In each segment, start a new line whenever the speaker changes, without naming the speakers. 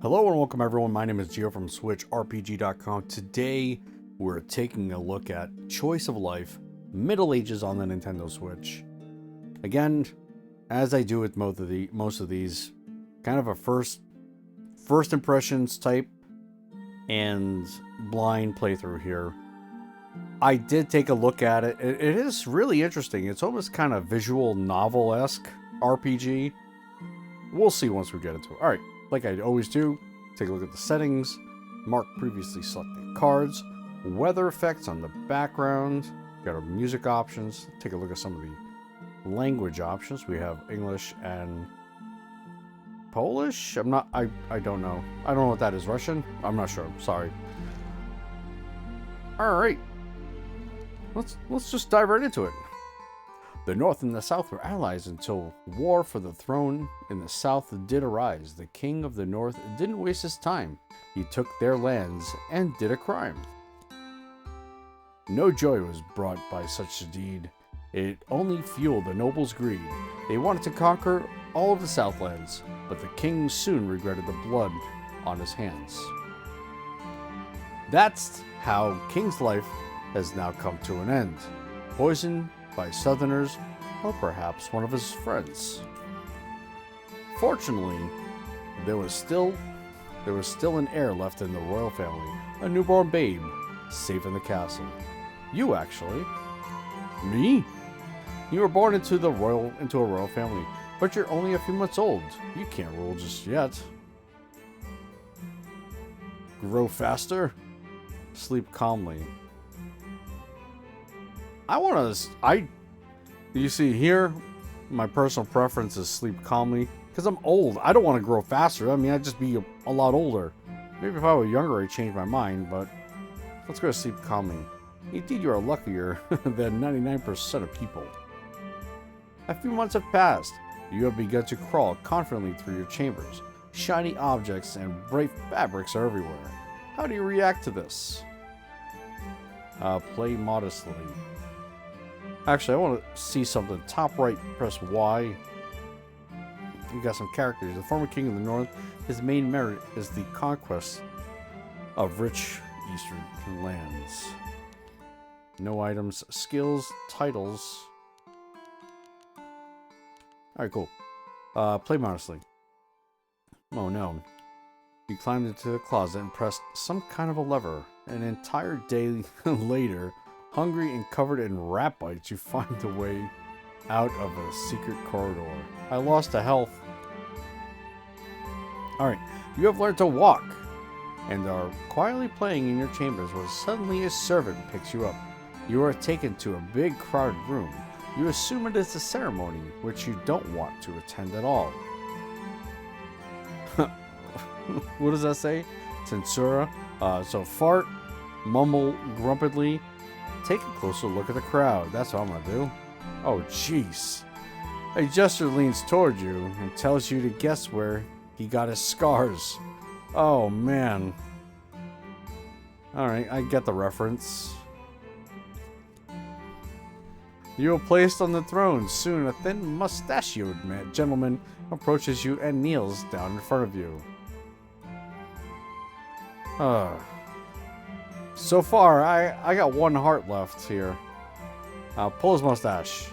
Hello and welcome everyone, my name is Gio from SwitchRPG.com. Today we're taking a look at Choice of Life, Middle Ages on the Nintendo Switch. Again, as I do with most of these, kind of a first impressions type and blind playthrough here. I did take a look at it. It is really interesting. It's almost kind of visual novel-esque RPG. We'll see once we get into it. Alright. Like I always do, take a look at the settings, mark previously selected cards, weather effects on the background, got our music options, take a look at some of the language options. We have English and Polish? I don't know. I don't know what that is. Russian? I'm not sure. Sorry. Alright. Let's just dive right into it. The North and the South were allies until war for the throne in the South did arise. The king of the North didn't waste his time. He took their lands and did a crime. No joy was brought by such a deed. It only fueled the nobles' greed. They wanted to conquer all of the Southlands, but the king soon regretted the blood on his hands. That's how King's life has now come to an end. Poisoned by Southerners, or perhaps one of his friends. Fortunately, there was still an heir left in the royal family, a newborn babe, safe in the castle. You actually. Me? You were born into a royal family, but you're only a few months old. You can't rule just yet. Grow faster? Sleep calmly. You see here, my personal preference is sleep calmly, because I'm old. I don't want to grow faster. I mean, I'd just be a lot older. Maybe if I were younger, I'd change my mind, but let's go to sleep calmly. Indeed, you are luckier than 99% of people. A few months have passed. You have begun to crawl confidently through your chambers. Shiny objects and bright fabrics are everywhere. How do you react to this? Play modestly. Actually, I want to see something. Top right, press Y. We got some characters. The former king of the North, his main merit is the conquest of rich eastern lands. No items, skills, titles. Alright, cool. Play modestly. Oh no. You climbed into the closet and pressed some kind of a lever. An entire day later, hungry and covered in rat bites, you find a way out of a secret corridor. I lost a health. Alright, you have learned to walk and are quietly playing in your chambers when suddenly a servant picks you up. You are taken to a big crowded room. You assume it is a ceremony which you don't want to attend at all. What does that say? Censura. So fart, mumble grumpily. Take a closer look at the crowd. That's what I'm gonna do. Oh, jeez. A jester leans toward you and tells you to guess where he got his scars. Oh, man. Alright, I get the reference. You are placed on the throne. Soon, a thin, mustachioed gentleman approaches you and kneels down in front of you. So far, I got one heart left here. Pull his mustache.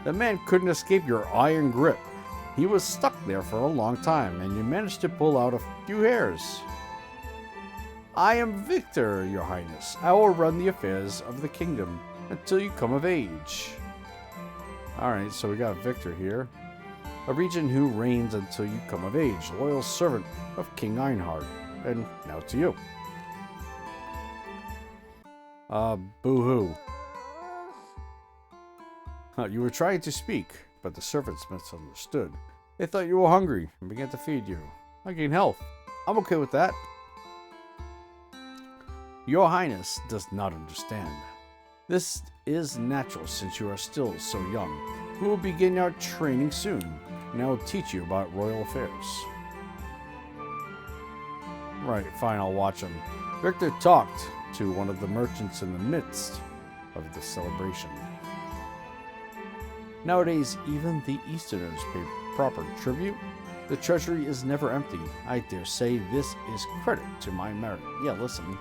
The man couldn't escape your iron grip. He was stuck there for a long time, and you managed to pull out a few hairs. I am Victor, your highness. I will run the affairs of the kingdom until you come of age. Alright, so we got Victor here. A regent who reigns until you come of age. Loyal servant of King Ironheart. And now to you. Boo-hoo. You were trying to speak, but the servants misunderstood. They thought you were hungry and began to feed you. I gain health. I'm okay with that. Your Highness does not understand. This is natural since you are still so young. We will begin our training soon, and I will teach you about royal affairs. Right, fine, I'll watch him. Victor talked to one of the merchants in the midst of the celebration. Nowadays, even the Easterners pay proper tribute. The treasury is never empty. I dare say this is credit to my merit. Yeah, listen.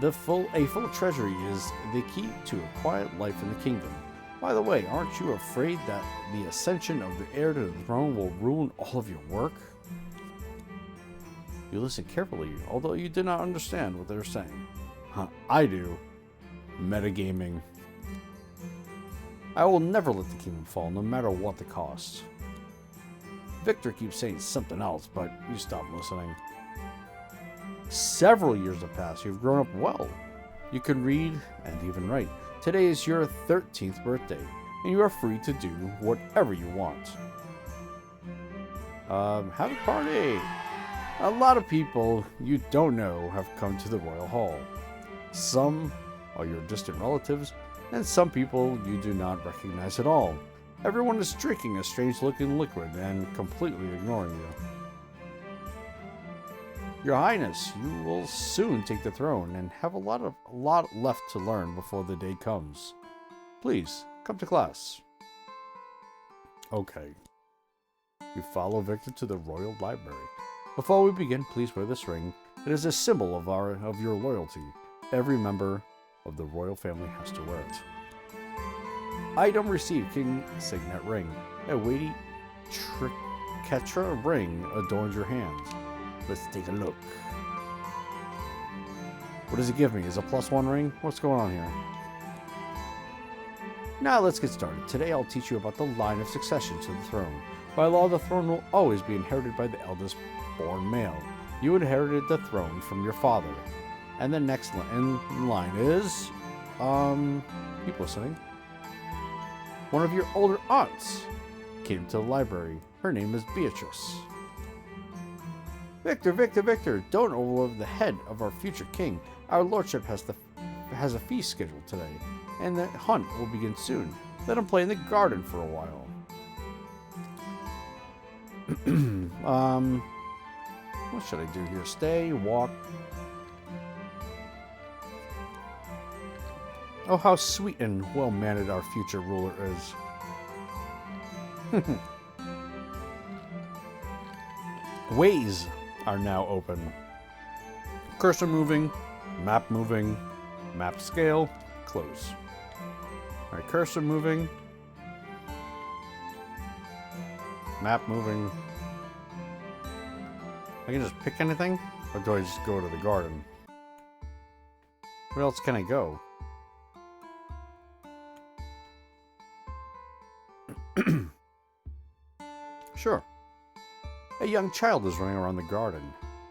A full treasury is the key to a quiet life in the kingdom. By the way, aren't you afraid that the ascension of the heir to the throne will ruin all of your work? You listen carefully, although you do not understand what they're saying. Huh, I do. Metagaming. I will never let the kingdom fall, no matter what the cost. Victor keeps saying something else, but you stop listening. Several years have passed. You've grown up well. You can read and even write. Today is your 13th birthday, and you are free to do whatever you want. Have a party! A lot of people you don't know have come to the Royal Hall. Some are your distant relatives, and some people you do not recognize at all. Everyone is drinking a strange-looking liquid and completely ignoring you. Your Highness, you will soon take the throne and have a lot left to learn before the day comes. Please, come to class. Okay. You follow Victor to the Royal Library. Before we begin, please wear this ring. It is a symbol of your loyalty. Every member of the royal family has to wear it. Item received, King Signet ring. A weighty triquetra ring adorns your hands. Let's take a look. What does it give me? Is it a +1 ring? What's going on here? Now let's get started. Today I'll teach you about the line of succession to the throne. By law, the throne will always be inherited by the eldest born male. You inherited the throne from your father. And the next in line is... keep listening. One of your older aunts came to the library. Her name is Beatrice. Victor, don't overlook the head of our future king. Our lordship has a feast scheduled today, and the hunt will begin soon. Let him play in the garden for a while. What should I do here? Stay, walk. Oh, how sweet and well-mannered our future ruler is. Ways are now open. Cursor moving, map scale, close. Alright, cursor moving, map moving. I can just pick anything? Or do I just go to the garden? Where else can I go? Sure. A young child is running around the garden.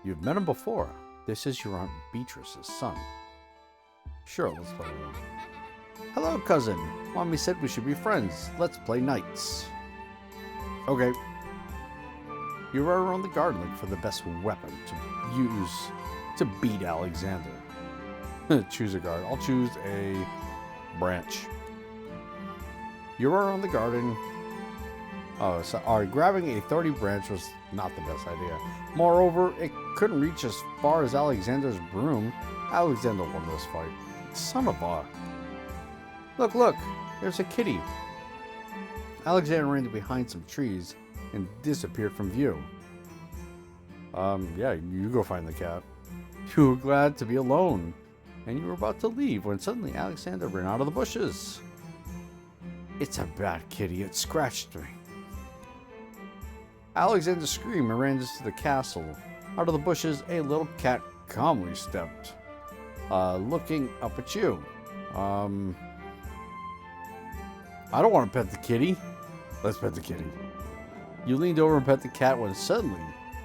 You've met him before. This is your Aunt Beatrice's son. Sure, let's play with him. Hello, cousin. Mommy said we should be friends. Let's play knights. Okay. You run around the garden looking for the best weapon to use to beat Alexander. Choose a guard. I'll choose a branch. You run around the garden. Oh, sorry. Grabbing a 30 branch was not the best idea. Moreover, it couldn't reach as far as Alexander's broom. Alexander won this fight. Son of a... Look, there's a kitty. Alexander ran behind some trees and disappeared from view. Yeah, you go find the cat. You were glad to be alone, and you were about to leave when suddenly Alexander ran out of the bushes. It's a bad kitty, it scratched me. Alexander screamed and ran into the castle. Out of the bushes, a little cat calmly stepped, looking up at you. I don't want to pet the kitty. Let's pet the kitty. You leaned over and pet the cat when suddenly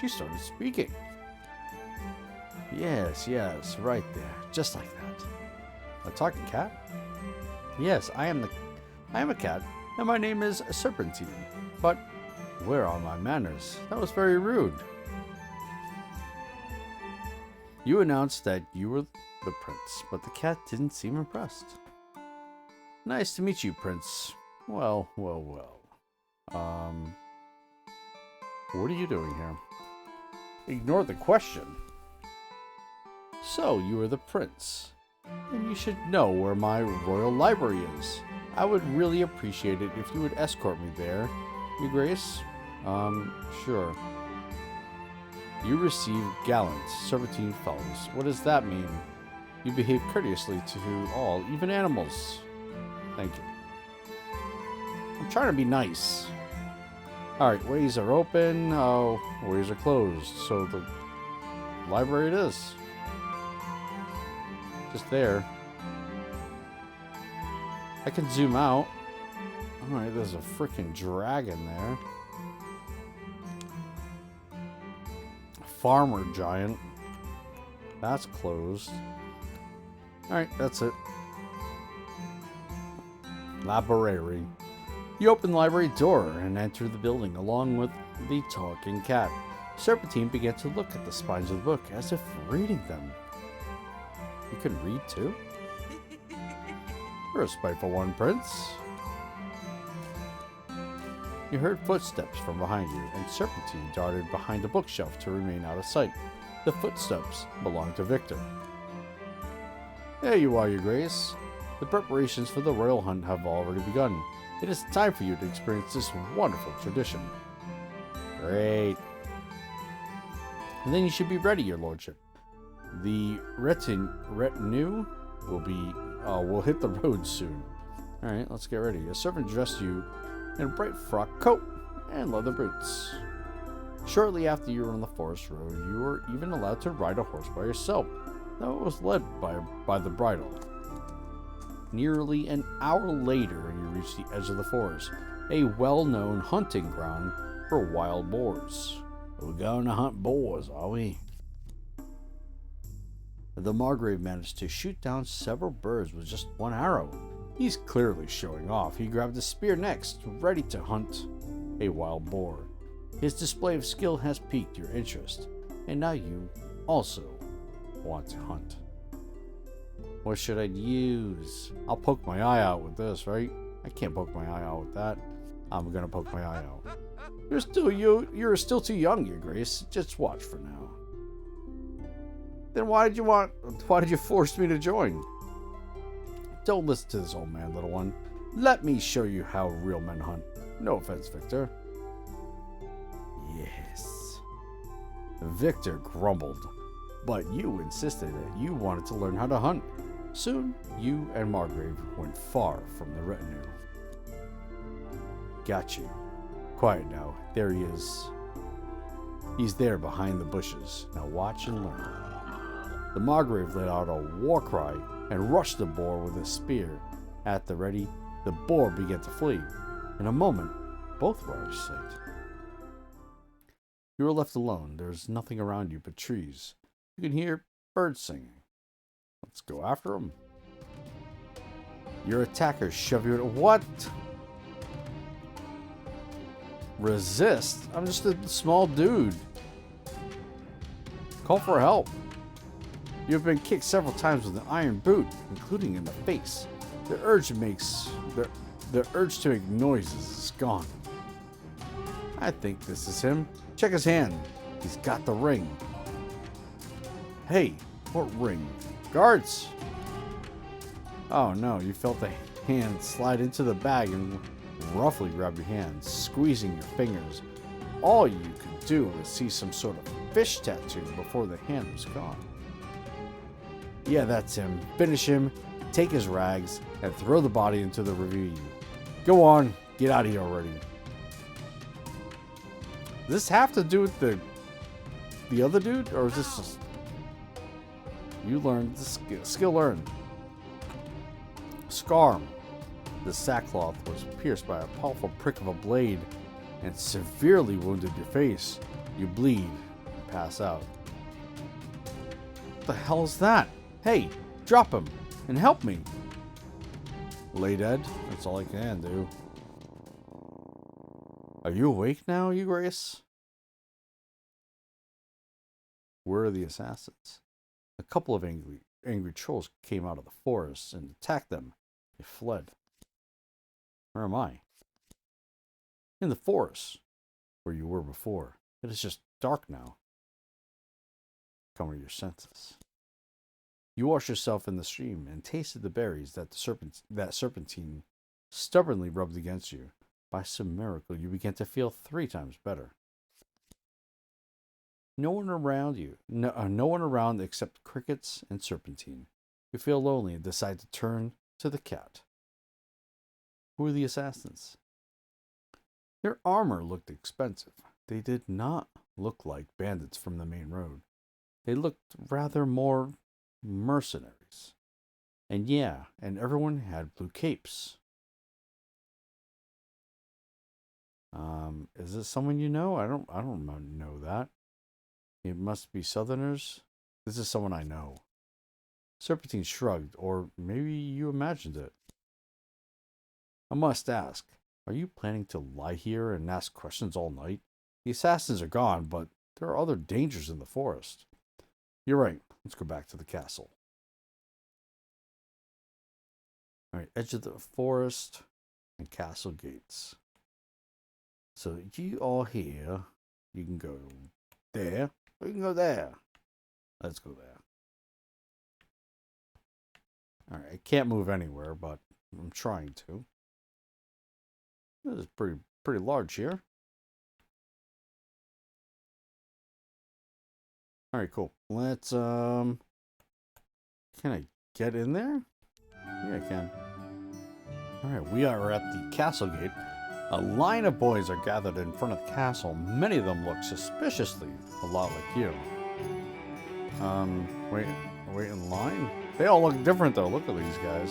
she started speaking. Yes, right there, just like that. A talking cat? Yes, I am a cat, and my name is Serpentine. But where are my manners? That was very rude. You announced that you were the prince, but the cat didn't seem impressed. Nice to meet you, Prince. Well. What are you doing here? Ignore the question. So, you are the prince. Then you should know where my royal library is. I would really appreciate it if you would escort me there, Your Grace. Sure. You receive gallant serpentine fellows. What does that mean? You behave courteously to all, even animals. Thank you. I'm trying to be nice. Alright, ways are open. Oh, ways are closed. So the library it is. Just there. I can zoom out. Alright, there's a freaking dragon there. Farmer giant. That's closed. Alright, that's it. Library. You open the library door and enter the building along with the talking cat. Serpentine began to look at the spines of the book as if reading them. You can read too? You're a spiteful one, Prince. You heard footsteps from behind you, and Serpentine darted behind a bookshelf to remain out of sight. The footsteps belonged to Victor. There you are, Your Grace. The preparations for the royal hunt have already begun. It is time for you to experience this wonderful tradition. Great. And then you should be ready, Your Lordship. The retinue will hit the road soon. Alright, let's get ready. A servant dressed you in a bright frock coat and leather boots. Shortly after you were on the forest road, you were even allowed to ride a horse by yourself, though it was led by the bridle. Nearly an hour later, you reached the edge of the forest, a well-known hunting ground for wild boars. We're going to hunt boars, are we? The Margrave managed to shoot down several birds with just one arrow. He's clearly showing off. He grabbed a spear next, ready to hunt a wild boar. His display of skill has piqued your interest, and now you also want to hunt. What should I use? I'll poke my eye out with this, right? I can't poke my eye out with that. I'm gonna poke my eye out. You're still too young, Your Grace. Just watch for now. Then why did you force me to join? Don't listen to this old man, little one. Let me show you how real men hunt. No offense, Victor. Yes. Victor grumbled, but you insisted that you wanted to learn how to hunt. Soon, you and Margrave went far from the retinue. Got you. Quiet now. There he is. He's there behind the bushes. Now watch and learn. The Margrave let out a war cry and rushed the boar with his spear. At the ready, the boar began to flee. In a moment, both were out of sight. You are left alone. There is nothing around you but trees. You can hear birds singing. Let's go after them. Your attackers shove you in. What? Resist? I'm just a small dude. Call for help. You've been kicked several times with an iron boot, including in the face. The urge to make noises is gone. I think this is him. Check his hand. He's got the ring. Hey, what ring? Guards! Oh no, you felt the hand slide into the bag and roughly grab your hand, squeezing your fingers. All you could do was see some sort of fish tattoo before the hand was gone. Yeah, that's him. Finish him, take his rags, and throw the body into the ravine. Go on, get out of here already. Does this have to do with the other dude, or is this just... You learned this skill learned. Scar. The sackcloth was pierced by a powerful prick of a blade and severely wounded your face. You bleed and pass out. What the hell is that? Hey, drop him and help me. Lay dead? That's all I can do. Are you awake now, Your Grace? Where are the assassins? A couple of angry trolls came out of the forest and attacked them. They fled. Where am I? In the forest, where you were before. It is just dark now. Come to your senses. You washed yourself in the stream and tasted the berries that Serpentine stubbornly rubbed against you. By some miracle, you began to feel 3 times better. No one around you, no one around except crickets and serpentine. You feel lonely and decide to turn to the cat. Who are the assassins? Their armor looked expensive. They did not look like bandits from the main road. They looked rather more mercenaries. And yeah, and everyone had blue capes. Is this someone you know? I don't know that. It must be Southerners. This is someone I know. Serpentine shrugged, or maybe you imagined it. I must ask, are you planning to lie here and ask questions all night? The assassins are gone, but there are other dangers in the forest. You're right. Let's go back to the castle. Alright, edge of the forest and castle gates. So you all here, you can go there, or you can go there. Let's go there. Alright, I can't move anywhere, but I'm trying to. This is pretty large here. Alright, cool. Let's can I get in there? Yeah, I can. Alright, we are at the castle gate. A line of boys are gathered in front of the castle. Many of them look suspiciously a lot like you. Wait in line? They all look different though. Look at these guys.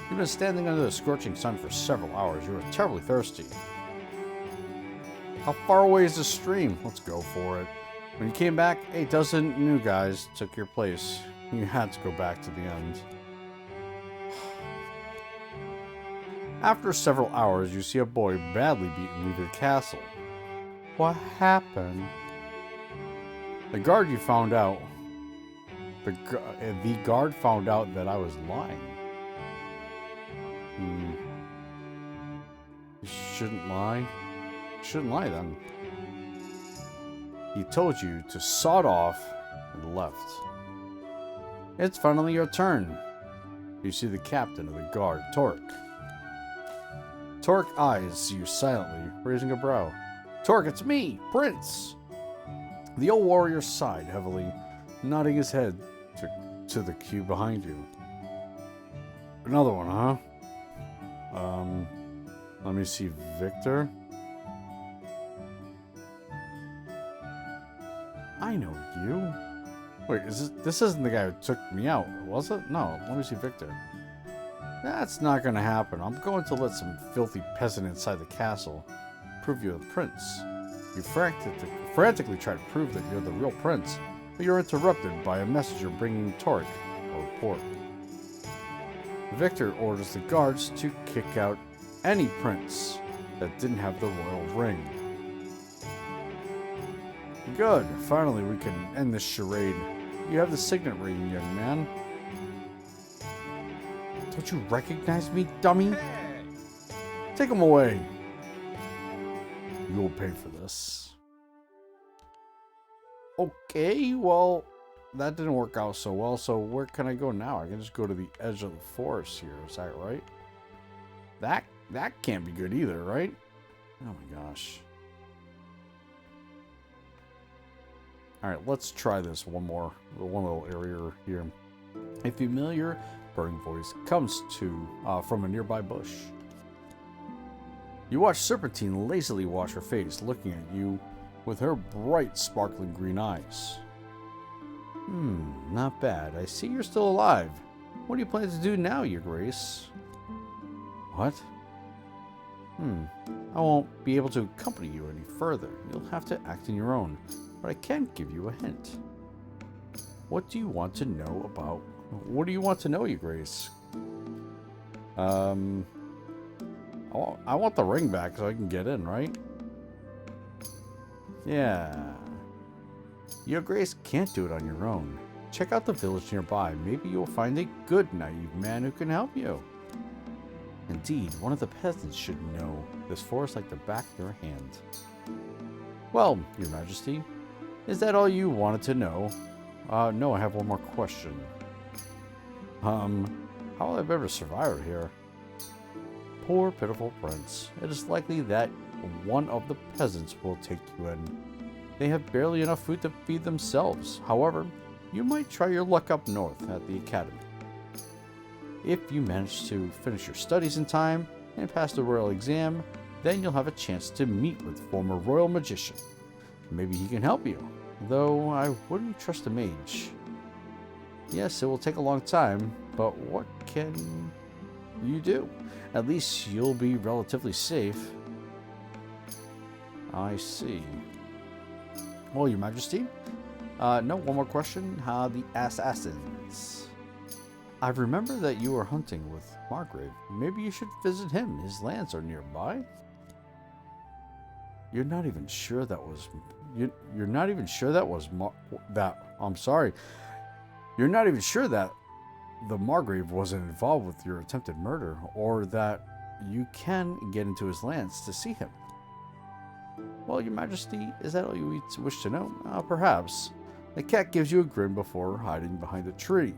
You've been standing under the scorching sun for several hours. You are terribly thirsty. How far away is the stream? Let's go for it. When you came back, a dozen new guys took your place. You had to go back to the end. After several hours, you see a boy badly beaten leave the castle. What happened? The guard found out that I was lying. You shouldn't lie. You shouldn't lie then. He told you to sod off and left. It's finally your turn. You see the captain of the guard, Torque. Torque eyes you silently, raising a brow. Torque, it's me, Prince! The old warrior sighed heavily, nodding his head to the queue behind you. Another one, huh? Let me see, Victor. I know you. Wait, this isn't the guy who took me out, was it? No, let me see Victor. That's not gonna happen. I'm going to let some filthy peasant inside the castle prove you're the prince. You frantically try to prove that you're the real prince, but you're interrupted by a messenger bringing Torque a report. Victor orders the guards to kick out any prince that didn't have the royal ring. Good. Finally, we can end this charade. You have the signet ring, young man. Don't you recognize me, dummy? Hey. Take him away. You will pay for this. Okay, well, that didn't work out so well, so where can I go now? I can just go to the edge of the forest here, is that right? That can't be good either, right? Oh my gosh. Alright, let's try this one little area here. A familiar purring voice comes from a nearby bush. You watch Serpentine lazily wash her face, looking at you with her bright, sparkling green eyes. Not bad. I see you're still alive. What do you plan to do now, Your Grace? What? I won't be able to accompany you any further. You'll have to act on your own, but I can give you a hint. What do you want to know about... What do you want to know, Your Grace? I want the ring back so I can get in, right? Yeah. Your Grace can't do it on your own. Check out the village nearby. Maybe you'll find a good, naive man who can help you. Indeed, one of the peasants should know this forest like the back of their hand. Well, Your Majesty, is that all you wanted to know? No, I have one more question. How have I ever survived here? poor, pitiful prince. It is likely that one of the peasants will take you in. They have barely enough food to feed themselves. However, you might try your luck up north at the academy. If you manage to finish your studies in time and pass the royal exam, then you'll have a chance to meet with former royal magician. Maybe he can help you, though I wouldn't trust a mage. Yes, it will take a long time, but what can you do? At least you'll be relatively safe. I see. Well, Your Majesty? No, one more question. The assassins. I remember that you were hunting with Margrave. Maybe you should visit him. His lands are nearby. You're not even sure that was... You're not even sure that was... I'm sorry. You're not even sure that the Margrave wasn't involved with your attempted murder, or that you can get into his lands to see him. Well, Your Majesty, is that all you wish to know? Perhaps. The cat gives you a grin before hiding behind a tree.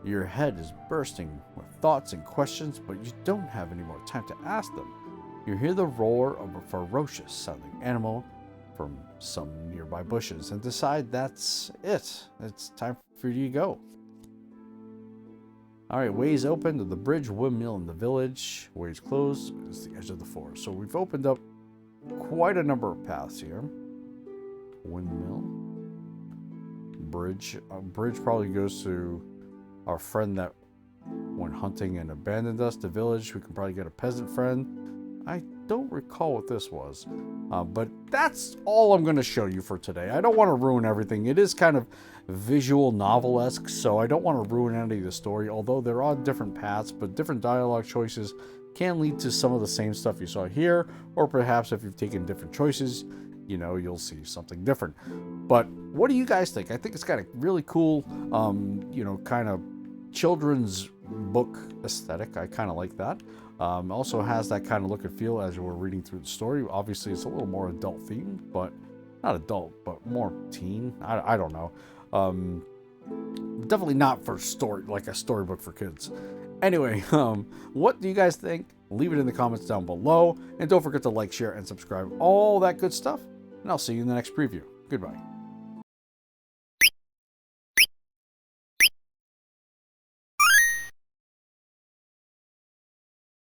Your head is bursting with thoughts and questions, but you don't have any more time to ask them. You hear the roar of a ferocious-sounding animal from some nearby bushes and decide that's it. It's time for you to go. Alright, ways open to the bridge, windmill in the village. Ways closed is the edge of the forest. So we've opened up quite a number of paths here. Windmill. Bridge. Bridge probably goes to our friend that went hunting and abandoned us. The village, we can probably get a peasant friend. I don't recall what this was. But that's all I'm going to show you for today. I don't want to ruin everything. It is kind of visual novel-esque, so I don't want to ruin any of the story, although there are different paths, but different dialogue choices can lead to some of the same stuff you saw here, or perhaps if you've taken different choices, you know, you'll see something different. But what do you guys think? I think it's got a really cool, you know, kind of children's book aesthetic. I kind of like that. Also has that kind of look and feel as we're reading through the story. Obviously, it's a little more adult themed, but not adult, but more teen. I don't know. Definitely not for story, like a storybook for kids. Anyway, what do you guys think? Leave it in the comments down below. And don't forget to like, share, and subscribe. All that good stuff. And I'll see you in the next preview. Goodbye.